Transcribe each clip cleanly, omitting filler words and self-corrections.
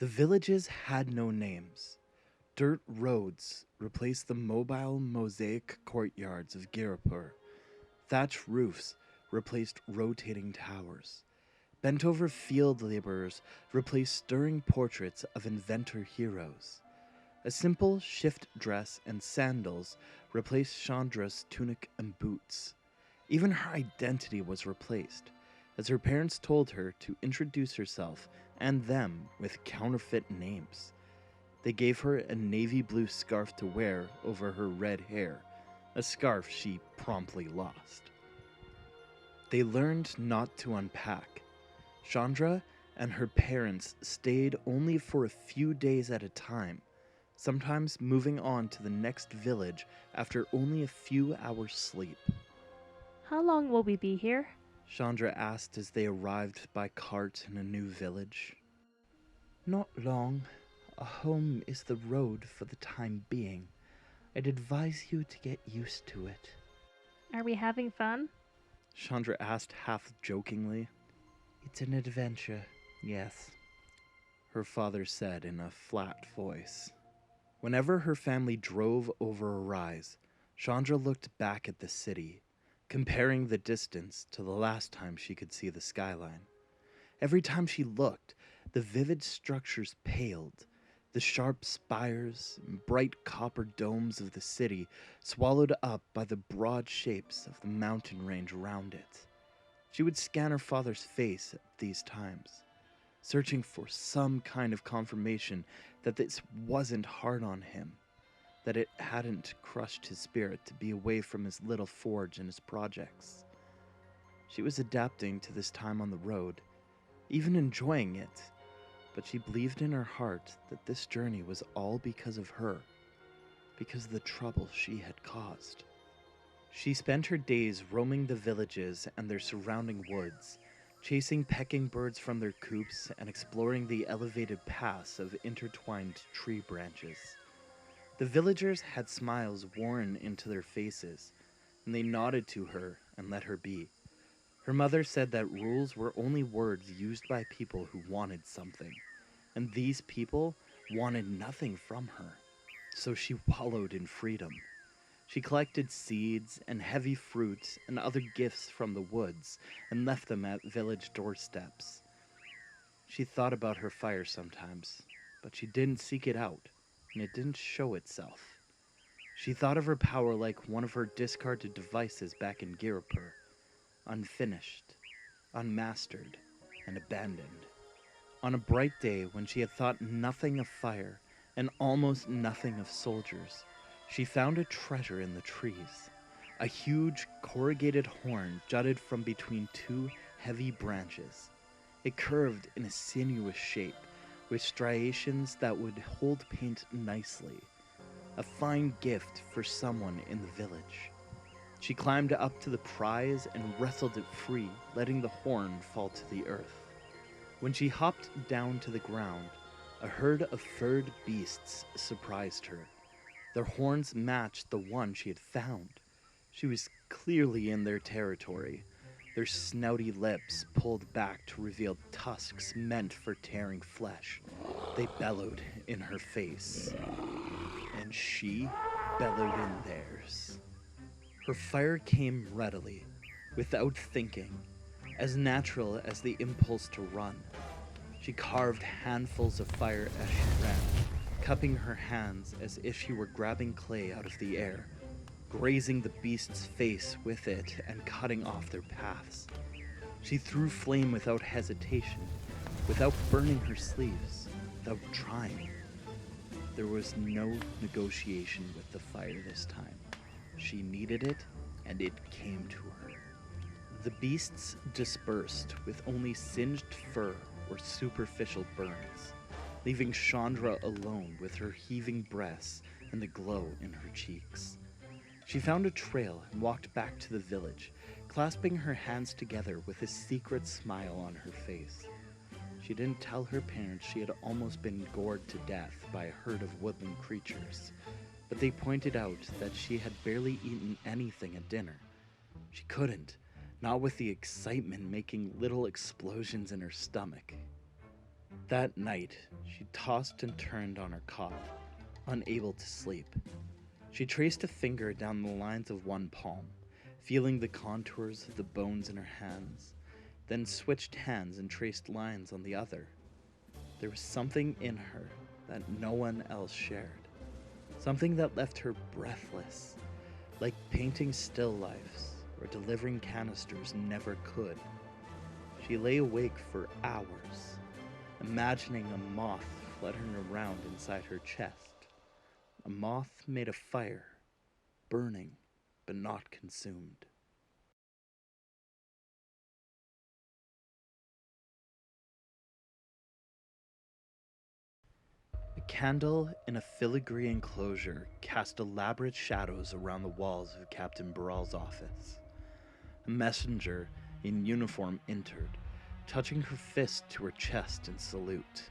The villages had no names. Dirt roads replaced the mobile mosaic courtyards of Girapur. Thatch roofs replaced rotating towers. Bent over field laborers replaced stirring portraits of inventor heroes. A simple shift dress and sandals replaced Chandra's tunic and boots. Even her identity was replaced, as her parents told her to introduce herself and them with counterfeit names. They gave her a navy blue scarf to wear over her red hair, a scarf she promptly lost. They learned not to unpack. Chandra and her parents stayed only for a few days at a time, sometimes moving on to the next village after only a few hours' sleep. How long will we be here? Chandra asked as they arrived by cart in a new village. Not long. A home is the road for the time being. I'd advise you to get used to it. Are we having fun? Chandra asked half jokingly. It's an adventure, yes, her father said in a flat voice. Whenever her family drove over a rise, Chandra looked back at the city, comparing the distance to the last time she could see the skyline. Every time she looked, the vivid structures paled, the sharp spires and bright copper domes of the city swallowed up by the broad shapes of the mountain range around it. She would scan her father's face at these times, searching for some kind of confirmation that this wasn't hard on him, that it hadn't crushed his spirit to be away from his little forge and his projects. She was adapting to this time on the road, even enjoying it, but she believed in her heart that this journey was all because of her, because of the trouble she had caused. She spent her days roaming the villages and their surrounding woods, chasing pecking birds from their coops and exploring the elevated paths of intertwined tree branches. The villagers had smiles worn into their faces, and they nodded to her and let her be. Her mother said that rules were only words used by people who wanted something, and these people wanted nothing from her, so she wallowed in freedom. She collected seeds and heavy fruits and other gifts from the woods and left them at village doorsteps. She thought about her fire sometimes, but she didn't seek it out, and it didn't show itself. She thought of her power like one of her discarded devices back in Girapur, unfinished, unmastered, and abandoned. On a bright day when she had thought nothing of fire and almost nothing of soldiers, she found a treasure in the trees. A huge corrugated horn jutted from between two heavy branches. It curved in a sinuous shape, with striations that would hold paint nicely. A fine gift for someone in the village. She climbed up to the prize and wrestled it free, letting the horn fall to the earth. When she hopped down to the ground, a herd of furred beasts surprised her. Their horns matched the one she had found. She was clearly in their territory, their snouty lips pulled back to reveal tusks meant for tearing flesh. They bellowed in her face, and she bellowed in theirs. Her fire came readily, without thinking, as natural as the impulse to run. She carved handfuls of fire as she ran, cupping her hands as if she were grabbing clay out of the air, grazing the beast's face with it and cutting off their paths. She threw flame without hesitation, without burning her sleeves, without trying. There was no negotiation with the fire this time. She needed it, and it came to her. The beasts dispersed with only singed fur or superficial burns, leaving Chandra alone with her heaving breasts and the glow in her cheeks. She found a trail and walked back to the village, clasping her hands together with a secret smile on her face. She didn't tell her parents she had almost been gored to death by a herd of woodland creatures, but they pointed out that she had barely eaten anything at dinner. She couldn't, not with the excitement making little explosions in her stomach. That night, she tossed and turned on her cot, unable to sleep. She traced a finger down the lines of one palm, feeling the contours of the bones in her hands, then switched hands and traced lines on the other. There was something in her that no one else shared, something that left her breathless, like painting still lifes or delivering canisters never could. She lay awake for hours, imagining a moth fluttering around inside her chest. A moth made of fire, burning but not consumed. A candle in a filigree enclosure cast elaborate shadows around the walls of Captain Baral's office. A messenger in uniform entered, touching her fist to her chest in salute.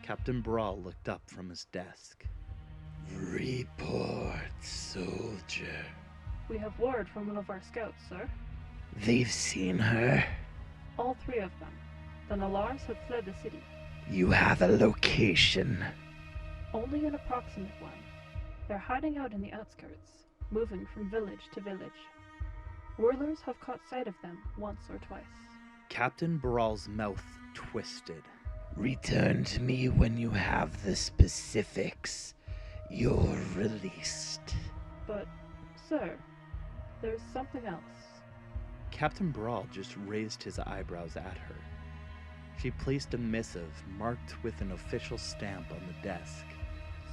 Captain Baral looked up from his desk. Report, soldier. We have word from one of our scouts, sir. They've seen her. All 3 of them. The Nalars have fled the city. You have a location. Only an approximate one. They're hiding out in the outskirts, moving from village to village. Whirlers have caught sight of them once or twice. Captain Baral's mouth twisted. Return to me when you have the specifics. You're released. But, sir, there's something else. Captain Baral just raised his eyebrows at her. She placed a missive marked with an official stamp on the desk.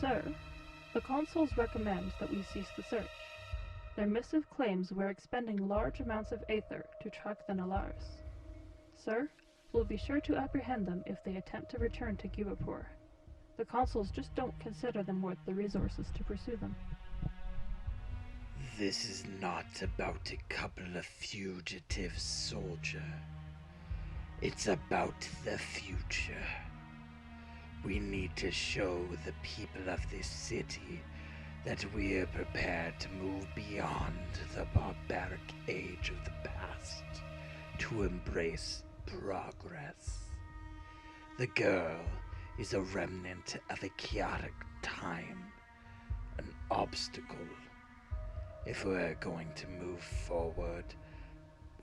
Sir, the consuls recommend that we cease the search. Their missive claims we're expending large amounts of aether to track the Nalars. Sir, we'll be sure to apprehend them if they attempt to return to Guwapur. The consuls just don't consider them worth the resources to pursue them. This is not about a couple of fugitives, soldier. It's about the future. We need to show the people of this city that we're prepared to move beyond the barbaric age of the past to embrace progress. The girl is a remnant of a chaotic time, an obstacle. If we're going to move forward,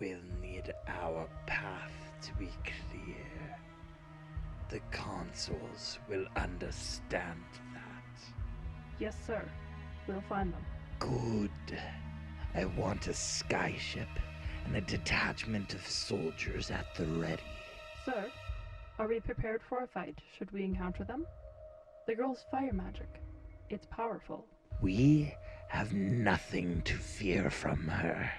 we'll need our path to be clear. The consuls will understand that. Yes, sir. We'll find them. Good. I want a skyship and a detachment of soldiers at the ready. Sir, are we prepared for a fight should we encounter them? The girl's fire magic. It's powerful. We have nothing to fear from her,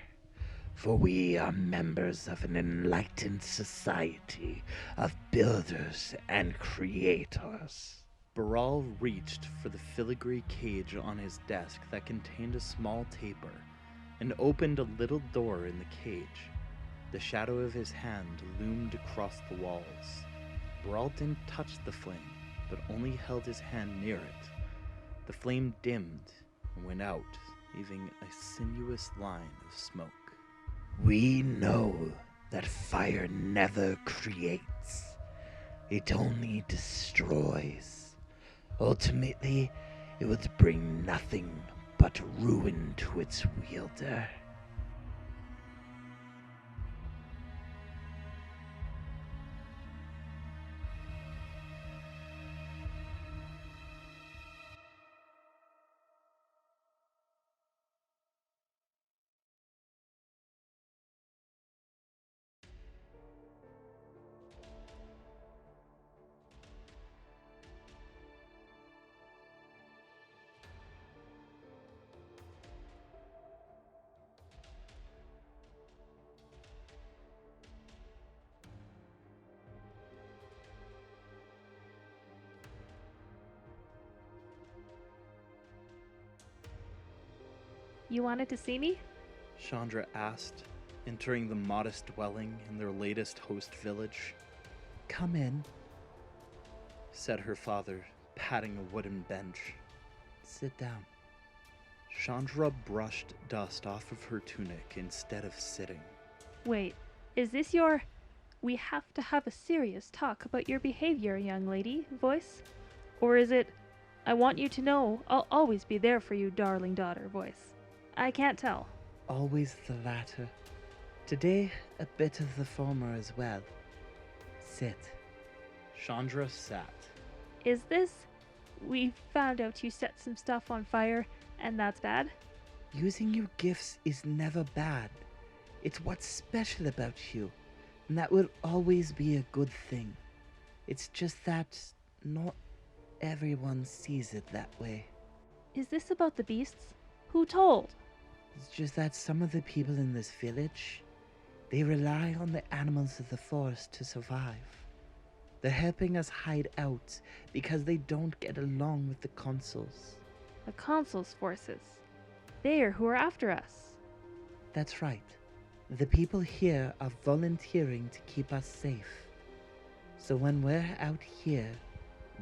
for we are members of an enlightened society of builders and creators. Baral reached for the filigree cage on his desk that contained a small taper and opened a little door in the cage. The shadow of his hand loomed across the walls. Baral didn't touch the flame, but only held his hand near it. The flame dimmed and went out, leaving a sinuous line of smoke. We know that fire never creates. It only destroys. Ultimately, it would bring nothing but ruin to its wielder. You wanted to see me? Chandra asked, entering the modest dwelling in their latest host village. "Come in," said her father, patting a wooden bench. "Sit down." Chandra brushed dust off of her tunic instead of sitting. Wait, is this your... we have to have a serious talk about your behavior, young lady, voice? Or is it, I want you to know I'll always be there for you, darling daughter, voice? I can't tell. Always the latter. Today, a bit of the former as well. Sit. Chandra sat. Is this, we found out you set some stuff on fire, and that's bad? Using your gifts is never bad. It's what's special about you, and that will always be a good thing. It's just that not everyone sees it that way. Is this about the beasts? Who told? It's just that some of the people in this village, they rely on the animals of the forest to survive. They're helping us hide out because they don't get along with the consuls. The consul's forces. They are who are after us. That's right. The people here are volunteering to keep us safe. So when we're out here,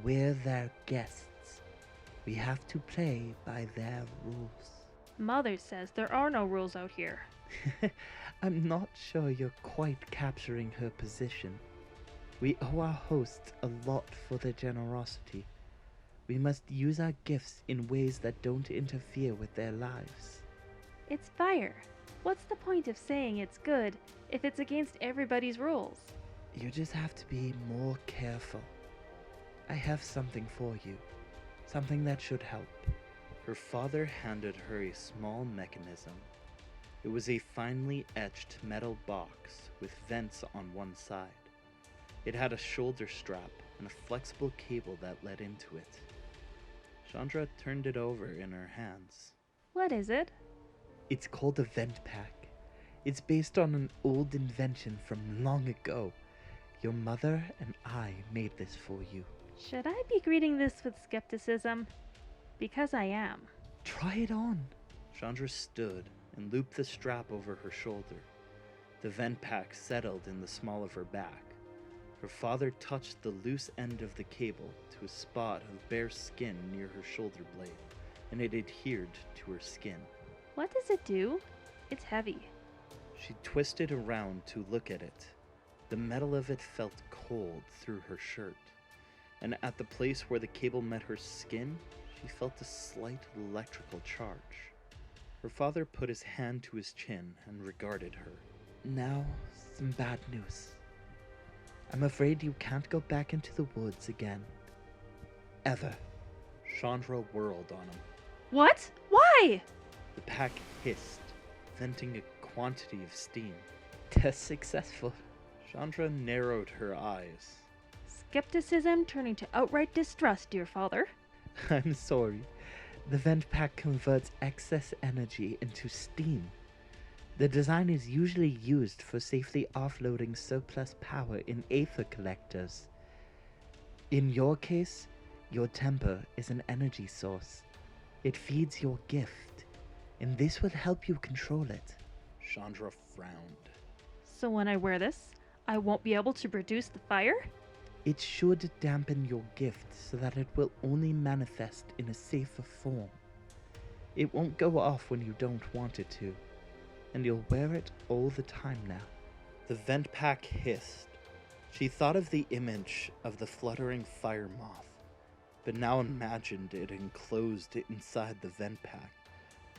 we're their guests. We have to play by their rules. Mother says there are no rules out here. I'm not sure you're quite capturing her position. We owe our hosts a lot for their generosity. We must use our gifts in ways that don't interfere with their lives. It's fire. What's the point of saying it's good if it's against everybody's rules? You just have to be more careful. I have something for you. Something that should help. Her father handed her a small mechanism. It was a finely etched metal box with vents on one side. It had a shoulder strap and a flexible cable that led into it. Chandra turned it over in her hands. What is it? It's called a vent pack. It's based on an old invention from long ago. Your mother and I made this for you. Should I be greeting this with skepticism? Because I am. Try it on. Chandra stood and looped the strap over her shoulder. The vent pack settled in the small of her back. Her father touched the loose end of the cable to a spot of bare skin near her shoulder blade, and it adhered to her skin. What does it do? It's heavy. She twisted around to look at it. The metal of it felt cold through her shirt, and at the place where the cable met her skin, she felt a slight electrical charge. Her father put his hand to his chin and regarded her. Now, some bad news. I'm afraid you can't go back into the woods again. Ever. Chandra whirled on him. What? Why? The pack hissed, venting a quantity of steam. Test successful. Chandra narrowed her eyes. Skepticism turning to outright distrust, dear father. I'm sorry. The vent pack converts excess energy into steam. The design is usually used for safely offloading surplus power in aether collectors. In your case, your temper is an energy source. It feeds your gift, and this will help you control it. Chandra frowned. So when I wear this, I won't be able to produce the fire? It should dampen your gift so that it will only manifest in a safer form. It won't go off when you don't want it to, and you'll wear it all the time now. The vent pack hissed. She thought of the image of the fluttering fire moth, but now imagined it enclosed inside the vent pack,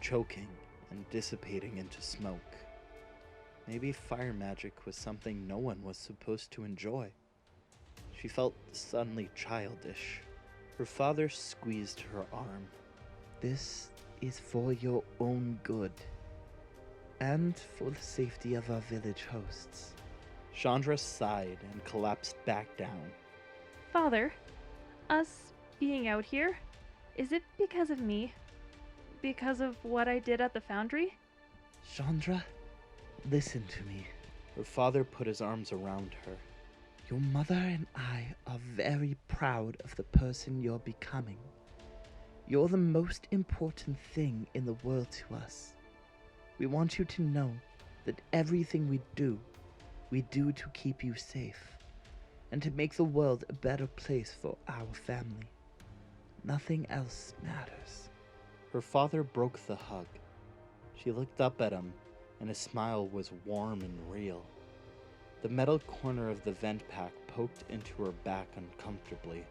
choking and dissipating into smoke. Maybe fire magic was something no one was supposed to enjoy. She felt suddenly childish. Her father squeezed her arm. This is for your own good, and for the safety of our village hosts. Chandra sighed and collapsed back down. Father, us being out here, is it because of me? Because of what I did at the foundry? Chandra, listen to me. Her father put his arms around her. Your mother and I are very proud of the person you're becoming. You're the most important thing in the world to us. We want you to know that everything we do to keep you safe, and to make the world a better place for our family. Nothing else matters. Her father broke the hug. She looked up at him, and his smile was warm and real. The metal corner of the vent pack poked into her back uncomfortably,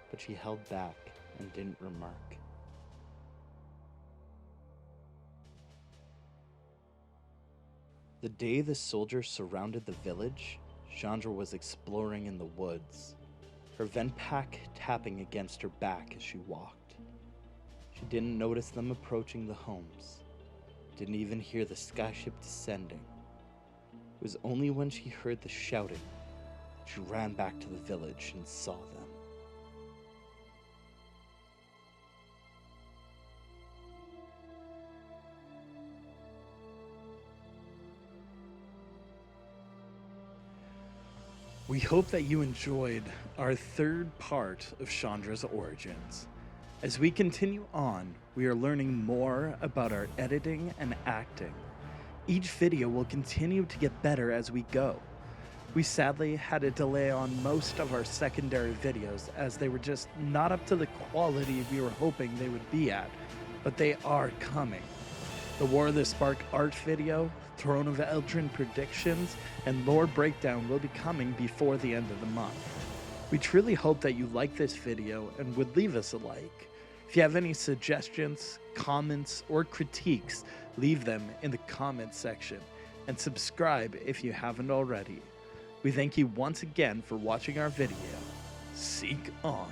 but she held back and didn't remark. The day the soldiers surrounded the village, Chandra was exploring in the woods, her vent pack tapping against her back as she walked. She didn't notice them approaching the homes, didn't even hear the skyship descending. It was only when she heard the shouting that she ran back to the village and saw them. We hope that you enjoyed our third part of Chandra's origins. As we continue on, we are learning more about our editing and acting. Each video will continue to get better as we go. We sadly had a delay on most of our secondary videos as they were just not up to the quality we were hoping they would be at, but they are coming. The War of the Spark art video, Throne of Eldrin predictions, and lore breakdown will be coming before the end of the month. We truly hope that you like this video and would leave us a like. If you have any suggestions, comments, or critiques, leave them in the comments section, and subscribe if you haven't already. We thank you once again for watching our video. Seek on.